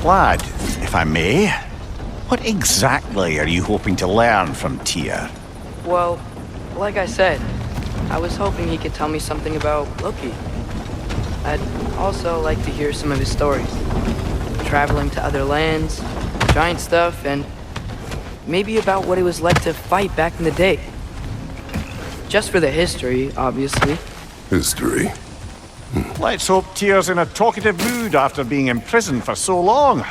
Lad, if I may, what exactly are you hoping to learn from Tyr? Well, like I said, I was hoping he could tell me something about Loki. I'd also like to hear some of his stories. Traveling to other lands, giant stuff, and maybe about what it was like to fight back in the day. Just for the history, obviously. History? Let's hope Tyr's in a talkative mood after being imprisoned for so long.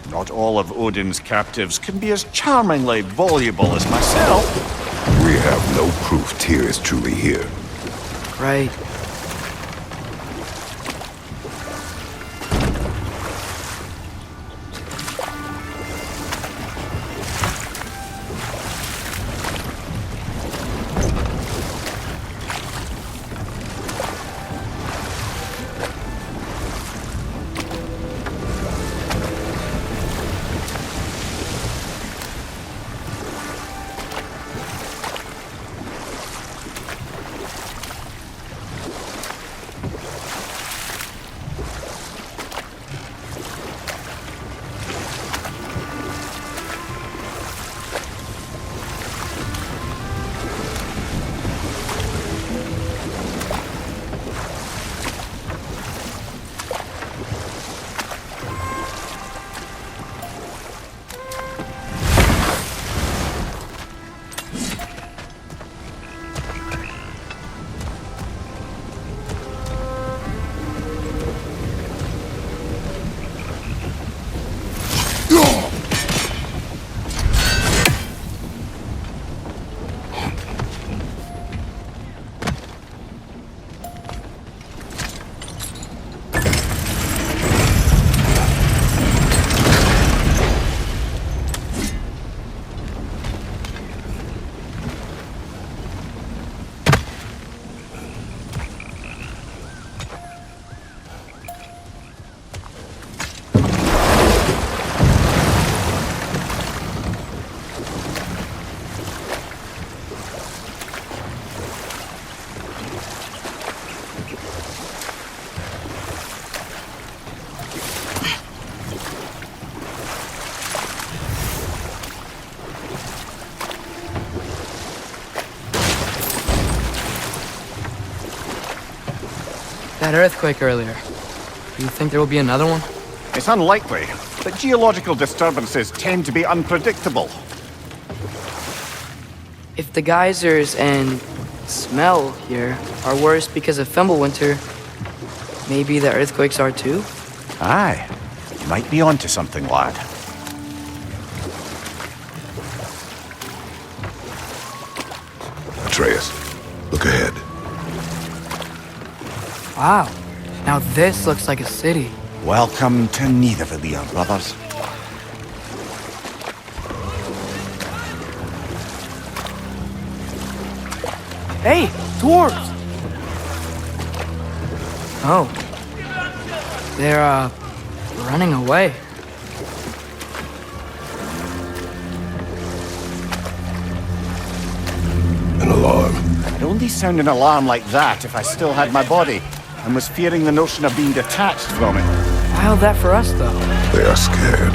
Not all of Odin's captives can be as charmingly voluble as myself. We have no proof Tyr is truly here. Right. That earthquake earlier. Do you think there will be another one? It's unlikely, but geological disturbances tend to be unpredictable. If the geysers and smell here are worse because of Fimbulwinter, maybe the earthquakes are too? Aye, you might be onto something, lad. Atreus, look ahead. Wow, now this looks like a city. Welcome to Nidavellir, brothers. Hey, dwarves! Oh. They're, running away. An alarm. I'd only sound an alarm like that if I still had my body, and was fearing the notion of being detached from it. Wild that for us, though. They are scared.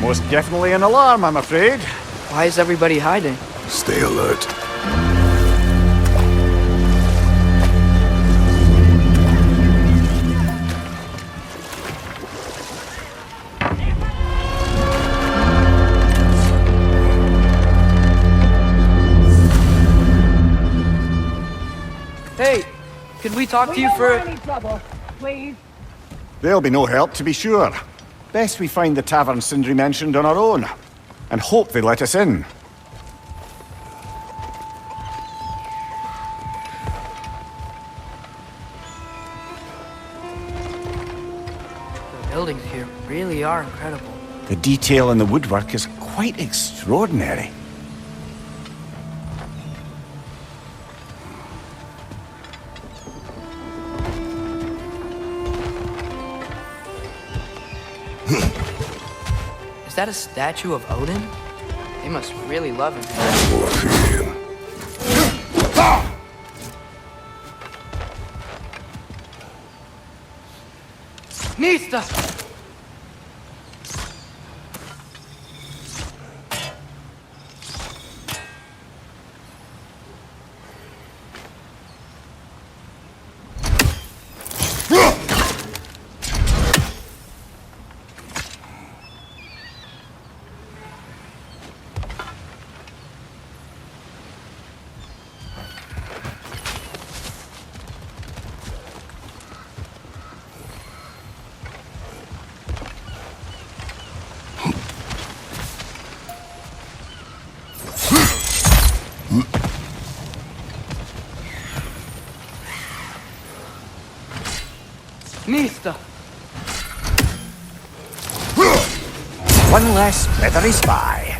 Most definitely an alarm, I'm afraid. Why is everybody hiding? Stay alert. Hey, could we talk to you for... Any trouble, please? There'll be no help, to be sure. Best we find the tavern Sindri mentioned on our own, and hope they let us in. The buildings here really are incredible. The detail in the woodwork is quite extraordinary. Is that a statue of Odin? They must really love him. Morphean. Nista! Nista! One less leathery spy.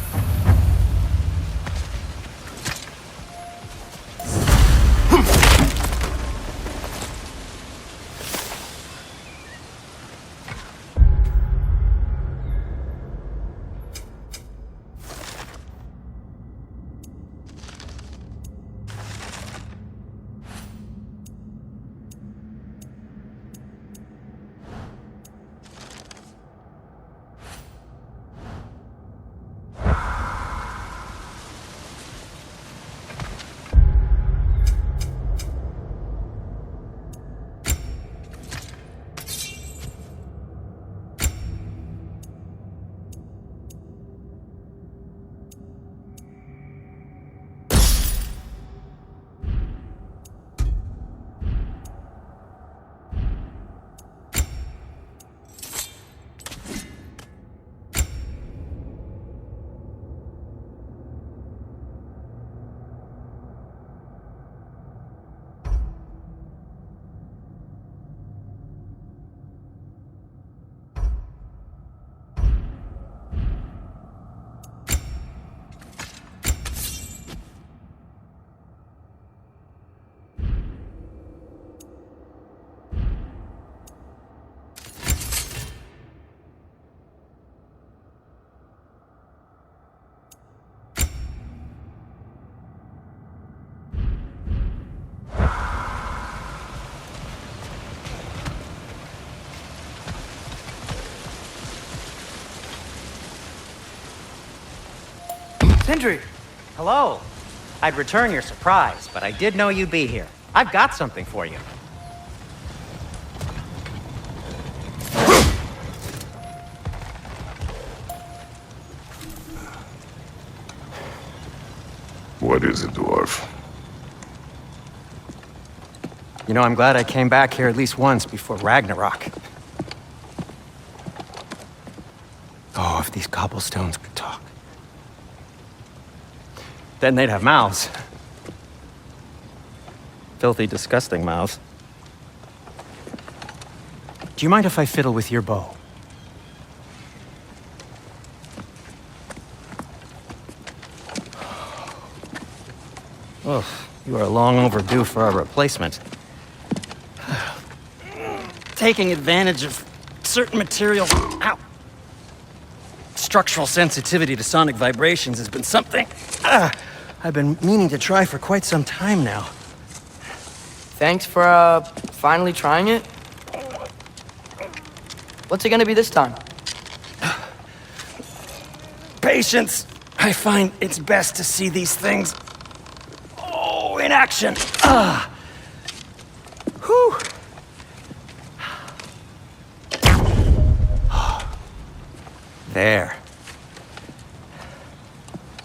Sindri! Hello. I'd return your surprise, but I did know you'd be here. I've got something for you. What is it, dwarf? You know, I'm glad I came back here at least once before Ragnarok. Oh, if these cobblestones could talk. Then they'd have mouths. Filthy, disgusting mouths. Do you mind if I fiddle with your bow? Oh, you are long overdue for a replacement. Taking advantage of certain material. Ow. Structural sensitivity to sonic vibrations has been something I've been meaning to try for quite some time now. Thanks for, finally trying it. What's it gonna be this time? Patience. I find it's best to see these things, in action. Whew. There.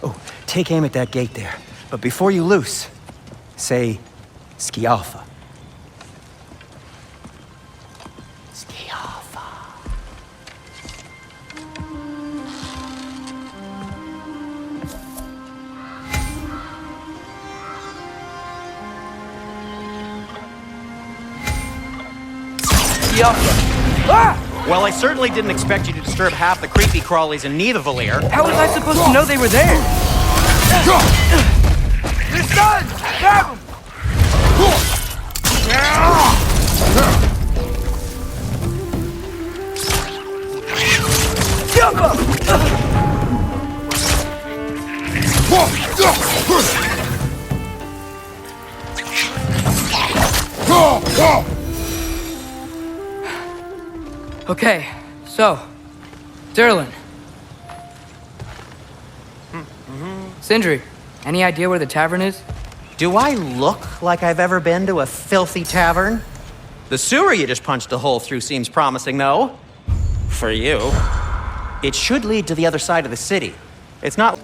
Oh, take aim at that gate there. But before you loose, say, Skialfa. Skialfa. Skialfa! Ah! Well, I certainly didn't expect you to disturb half the creepy crawlies in Nidavellir. How was I supposed to know they were there? This gun! Grab him! Okay, so, Derlin. Sindri, any idea where the tavern is? Do I look like I've ever been to a filthy tavern? The sewer you just punched a hole through seems promising, though. For you. It should lead to the other side of the city. It's not...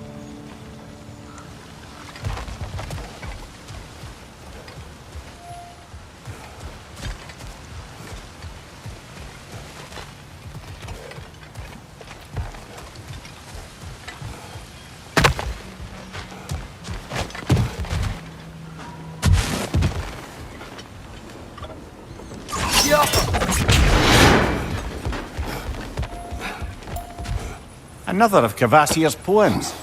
Another of Kvasir's poems.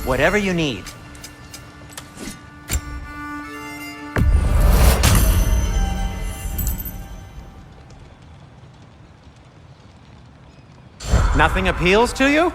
Whatever you need. Nothing appeals to you?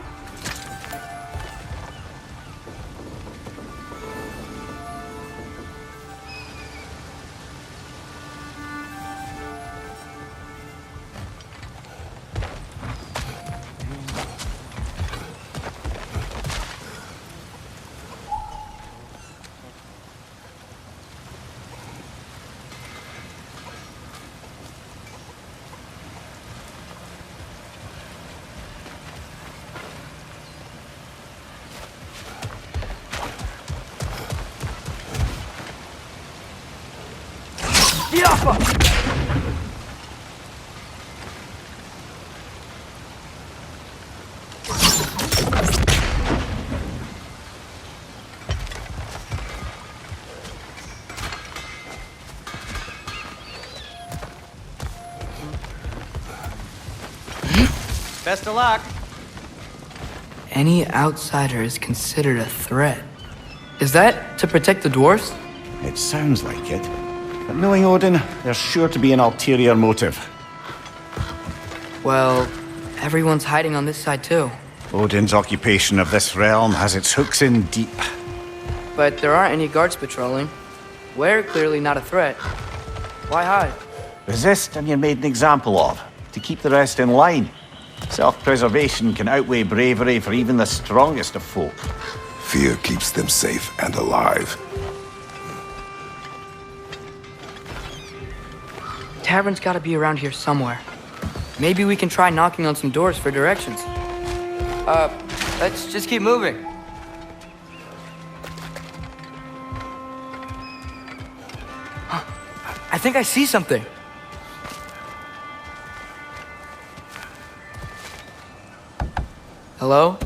Best of luck. Any outsider is considered a threat. Is that to protect the dwarfs? It sounds like it. But knowing Odin, there's sure to be an ulterior motive. Well, everyone's hiding on this side too. Odin's occupation of this realm has its hooks in deep. But there aren't any guards patrolling. We're clearly not a threat. Why hide? Resist and you're made an example of, to keep the rest in line. Self-preservation can outweigh bravery for even the strongest of folk. Fear keeps them safe and alive. Tavern's gotta be around here somewhere. Maybe we can try knocking on some doors for directions. Let's just keep moving. I think I see something. Hello?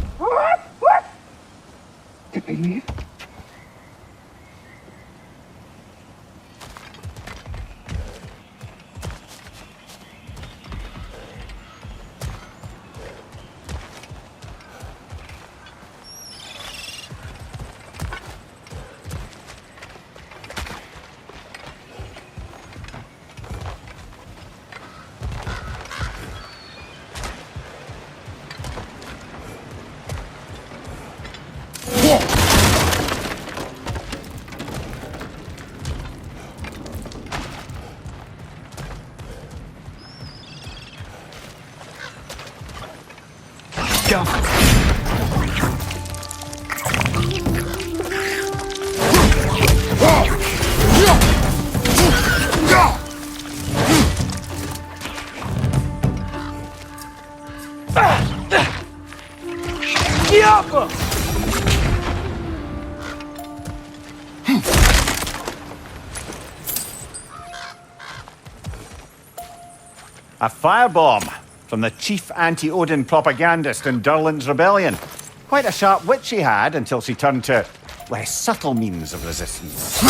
Go. A firebomb from the chief anti-Odin propagandist in Durland's rebellion. Quite a sharp wit she had until she turned to less subtle means of resistance.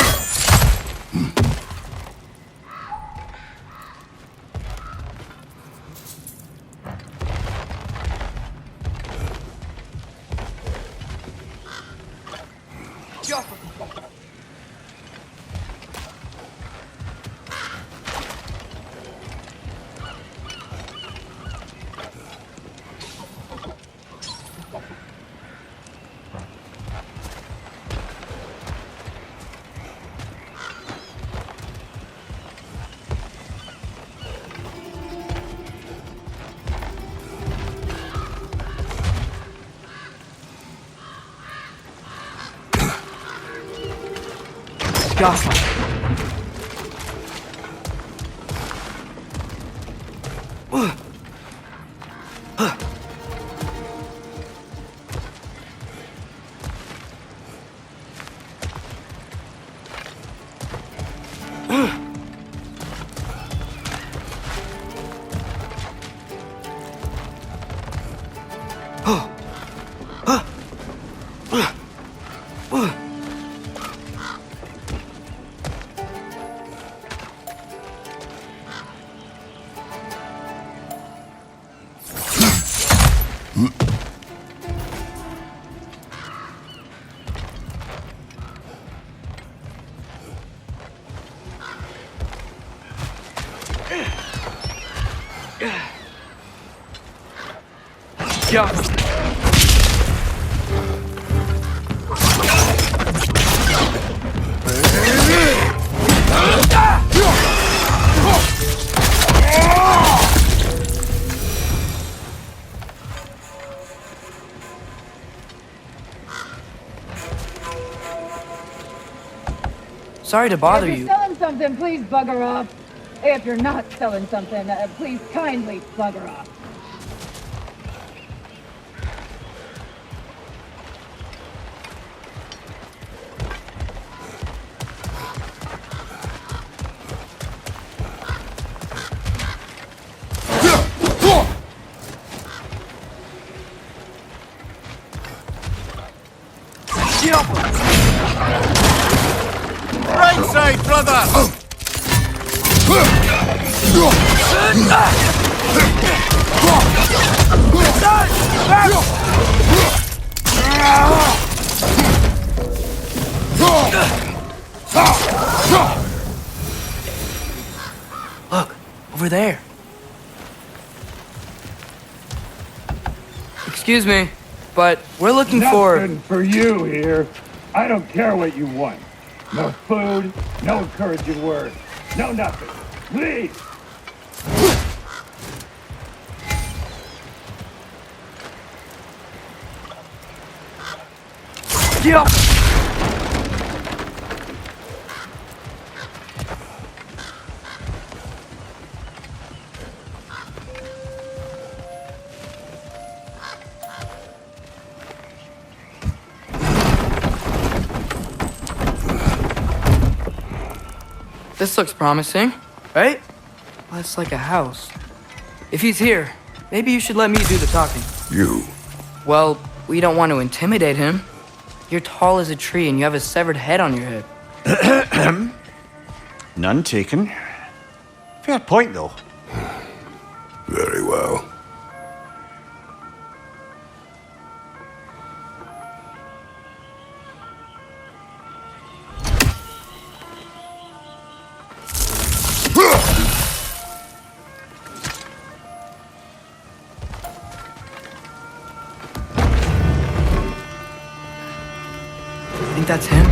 Sorry to bother If you. you're selling something, please bugger off. If you're not selling something, please kindly bugger off. Right side, brother! Look, over there. Excuse me, but we're looking for... Nothing for you here. I don't care what you want. No food, no encouraging words, no nothing. Leave! This looks promising, right? Well, it's like a house. If he's here, maybe you should let me do the talking. You. Well, we don't want to intimidate him. You're tall as a tree and you have a severed head on your head. None taken. Fair point, though. Very well. Think that's him?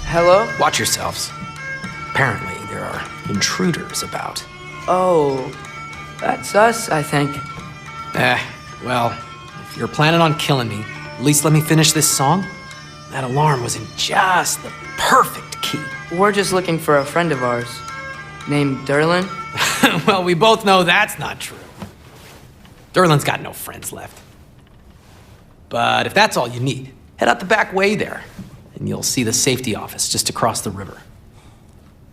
Hello? Watch yourselves. Apparently, there are intruders about. Oh, that's us, I think. Well, if you're planning on killing me, at least let me finish this song. That alarm was in just the perfect key. We're just looking for a friend of ours named Derlin. Well, we both know that's not true. Derlin's got no friends left. But if that's all you need, head out the back way there, and you'll see the safety office just across the river.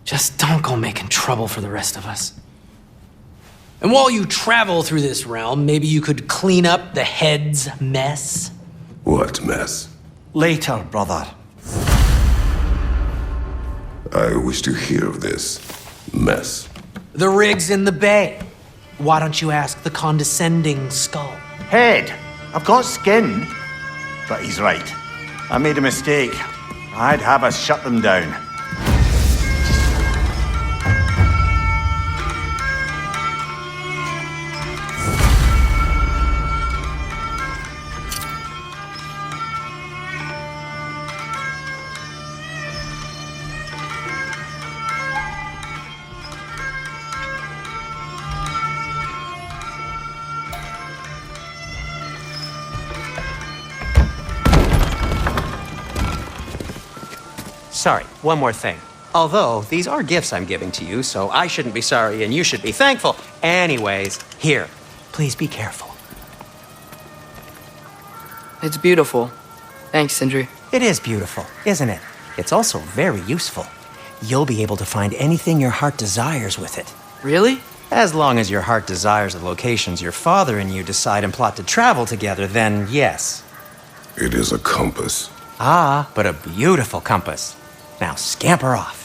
Just don't go making trouble for the rest of us. And while you travel through this realm, maybe you could clean up the head's mess? What mess? Later, brother. I wish to hear of this mess. The rig's in the bay. Why don't you ask the condescending skull? Head, I've got skin. But he's right. I made a mistake. I'd have us shut them down. Sorry, one more thing. Although, these are gifts I'm giving to you, so I shouldn't be sorry and you should be thankful. Anyways, here, please be careful. It's beautiful. Thanks, Sindri. It is beautiful, isn't it? It's also very useful. You'll be able to find anything your heart desires with it. Really? As long as your heart desires the locations your father and you decide and plot to travel together, then yes. It is a compass. Ah, but a beautiful compass. Now scamper off.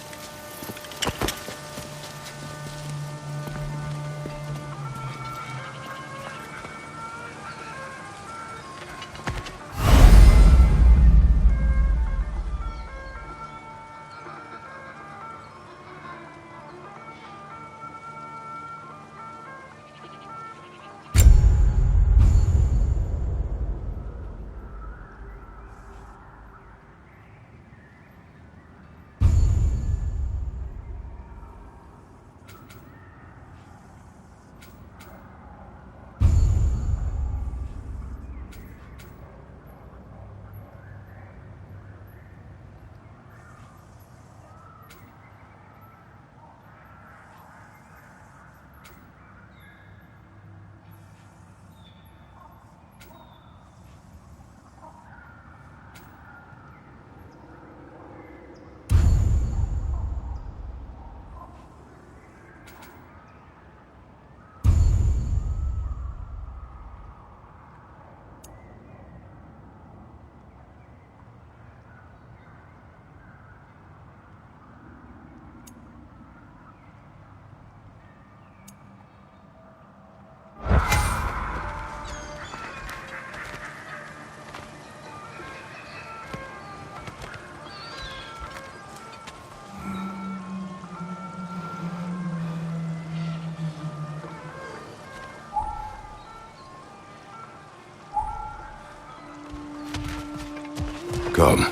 Come.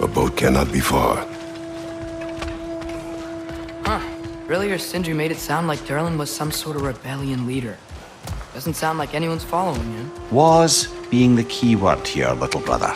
A boat cannot be far. Earlier, Sindri made it sound like Derlin was some sort of rebellion leader. Doesn't sound like anyone's following him. Was being the key word here, little brother.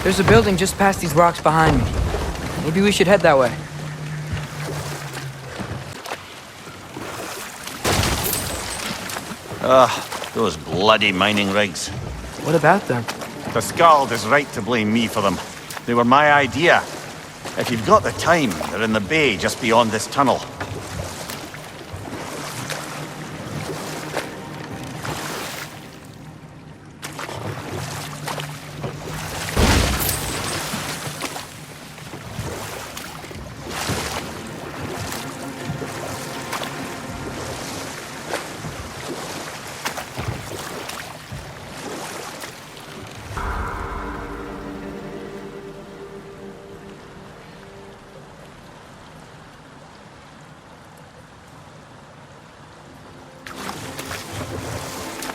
There's a building just past these rocks behind me. Maybe we should head that way. Those bloody mining rigs. What about them? The Skald is right to blame me for them. They were my idea. If you've got the time, they're in the bay just beyond this tunnel.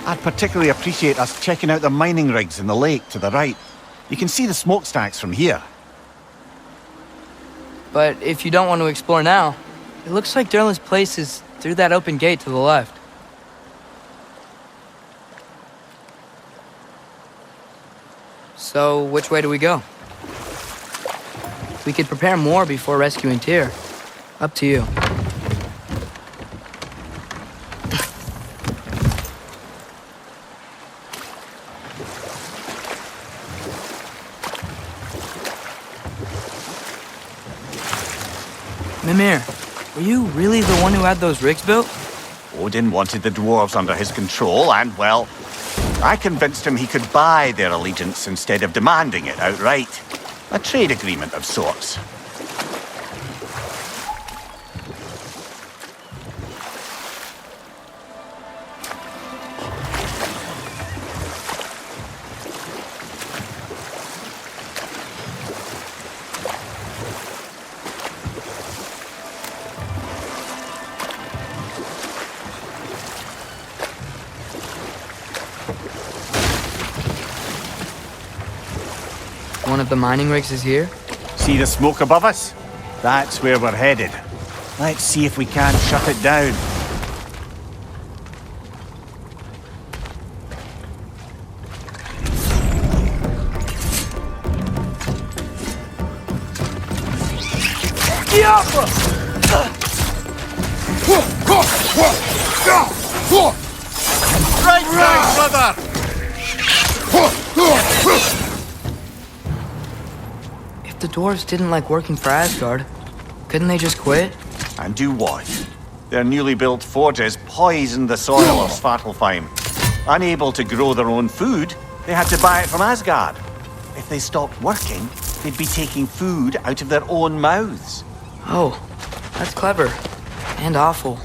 I'd particularly appreciate us checking out the mining rigs in the lake to the right. You can see the smokestacks from here. But if you don't want to explore now, it looks like Durlin's place is through that open gate to the left. So, which way do we go? We could prepare more before rescuing Tyr. Up to you. Mimir, were you really the one who had those rigs built? Odin wanted the dwarves under his control, and, well, I convinced him he could buy their allegiance instead of demanding it outright. A trade agreement of sorts. One of the mining rigs is here? See the smoke above us? That's where we're headed. Let's see if we can't shut it down. Right side, brother! If the dwarves didn't like working for Asgard, couldn't they just quit? And do what? Their newly built forges poisoned the soil of Svartalfheim. Unable to grow their own food, they had to buy it from Asgard. If they stopped working, they'd be taking food out of their own mouths. Oh, that's clever. And awful.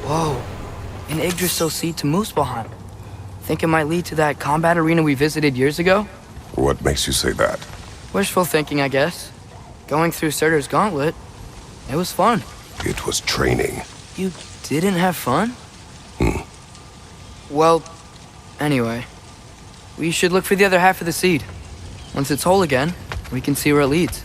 Whoa, an Yggdrasil seed to Muspelheim. Think it might lead to that combat arena we visited years ago? What makes you say that? Wishful thinking, I guess. Going through Surtur's gauntlet, it was fun. It was training. You didn't have fun? Well, anyway, we should look for the other half of the seed. Once it's whole again, we can see where it leads.